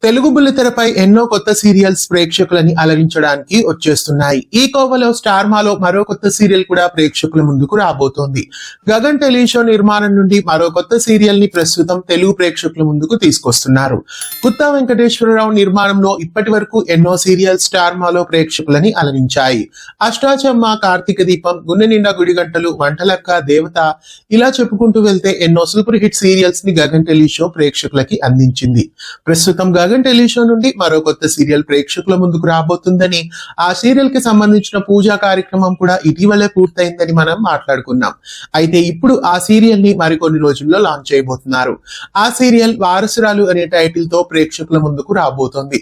తెలుగు బుల్లితెరపై ఎన్నో కొత్త సీరియల్స్ ప్రేక్షకులని అలరించడానికి వచ్చేస్తున్నాయి. ఈ కోవలో స్టార్ మాలో మరో కొత్త సీరియల్ కూడా ప్రేక్షకుల ముందుకు రాబోతోంది. గగన్ టెలిషో నిర్మాణం నుండి మరో కొత్త సీరియల్ ని ప్రస్తుతం తెలుగు ప్రేక్షకుల ముందుకు తీసుకొస్తున్నారు. గుత్తా వెంకటేశ్వరరావు నిర్మాణంలో ఇప్పటి వరకు ఎన్నో సీరియల్స్ స్టార్ మాలో ప్రేక్షకులని అలరించాయి. అష్టాచమ్మ, కార్తీక దీపం, గుండె నిండా గుడిగంటలు, వంటలక్క, దేవత ఇలా చెప్పుకుంటూ వెళ్తే ఎన్నో సూపర్ హిట్ సీరియల్స్ ని గగన్ టెలిషో ప్రేక్షకులకి అందించింది. ప్రస్తుతం గగన్ టెలిషో నుండి మరో కొత్త సీరియల్ ప్రేక్షకుల ముందుకు రాబోతుందని, ఆ సీరియల్ కి సంబంధించిన పూజా కార్యక్రమం కూడా ఇటీవలే పూర్తయిందని మనం మాట్లాడుకున్నాం. అయితే ఇప్పుడు ఆ సీరియల్ ని మరికొన్ని రోజుల్లో లాంచ్ చేయబోతున్నారు. ఆ సీరియల్ వారసురాలు అనే టైటిల్ తో ప్రేక్షకుల ముందుకు రాబోతోంది.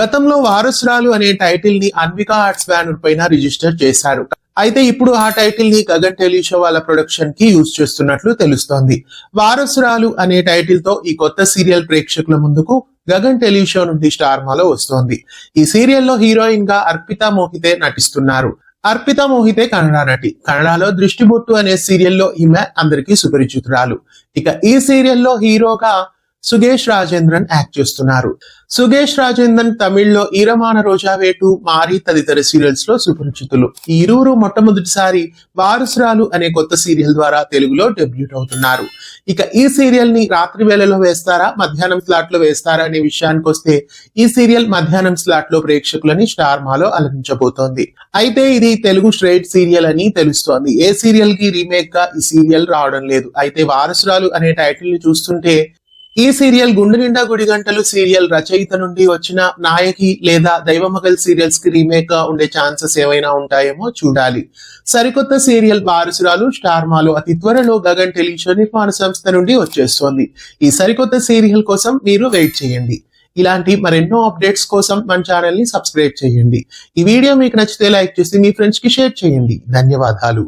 గతంలో వారసురాలు అనే టైటిల్ ని అన్విక ఆర్ట్స్ బ్యానర్ పైన రిజిస్టర్ చేశారు. అయితే ఇప్పుడు ఆ టైటిల్ ని గగన్ టెలిషో వాళ్ళ ప్రొడక్షన్ కి యూజ్ చేస్తున్నట్లు తెలుస్తోంది. వారసురాలు అనే టైటిల్ తో ఈ కొత్త సీరియల్ ప్రేక్షకుల ముందుకు గగన్ టెలిషో నుండి స్టార్ మాలో వస్తోంది. ఈ సీరియల్లో హీరోయిన్ గా అర్పితా మోహితే నటిస్తున్నారు. అర్పితా మోహితే కన్నడ నటి. కన్నడలో దృష్టిబొట్టు అనే సీరియల్లో ఈమె అందరికీ సుపరిచితురాలు. ఇక ఈ సీరియల్లో హీరోగా సుగేష్ రాజేంద్రన్ యాక్ట్ చేస్తున్నారు. సుగేష్ రాజేంద్రన్ తమిళ్లో ఈరమాన రోజావేటు, మారి తదితర సీరియల్స్ లో సుపరిచితులు. ఈ ఇరువురు మొట్టమొదటిసారి వారసురాలు అనే కొత్త సీరియల్ ద్వారా తెలుగులో డెబ్యూట్ అవుతున్నారు. ఇక ఈ సీరియల్ ని రాత్రి వేళలో వేస్తారా, మధ్యాహ్నం స్లాట్ లో వేస్తారా అనే విషయానికి వస్తే ఈ సీరియల్ మధ్యాహ్నం స్లాట్ లో ప్రేక్షకులని స్టార్ మాలో అలరించబోతోంది. అయితే ఇది తెలుగు స్ట్రైట్ సీరియల్ అని తెలుస్తోంది. ఏ సీరియల్ కి రీమేక్ గా ఈ సీరియల్ రావడం లేదు. అయితే వారసురాలు అనే టైటిల్ ని చూస్తుంటే ఈ సీరియల్ గుండె నిండా గుడిగంటలు సీరియల్ రచయిత నుండి వచ్చిన నాయకి లేదా దైవమగల్ సీరియల్స్ కి రీమేక్ గా ఉండే ఛాన్సెస్ ఏవైనా ఉంటాయేమో చూడాలి. సరికొత్త సీరియల్ వారసురాలు స్టార్ మాలో అతి త్వరలో గగన్ టెలిషో నిర్మాణ సంస్థ నుండి వచ్చేస్తోంది. ఈ సరికొత్త సీరియల్ కోసం మీరు వెయిట్ చేయండి. ఇలాంటి మరెన్నో అప్డేట్స్ కోసం మన ఛానల్ ని సబ్స్క్రైబ్ చేయండి. ఈ వీడియో మీకు నచ్చితే లైక్ చేసి మీ ఫ్రెండ్స్ కి షేర్ చేయండి. ధన్యవాదాలు.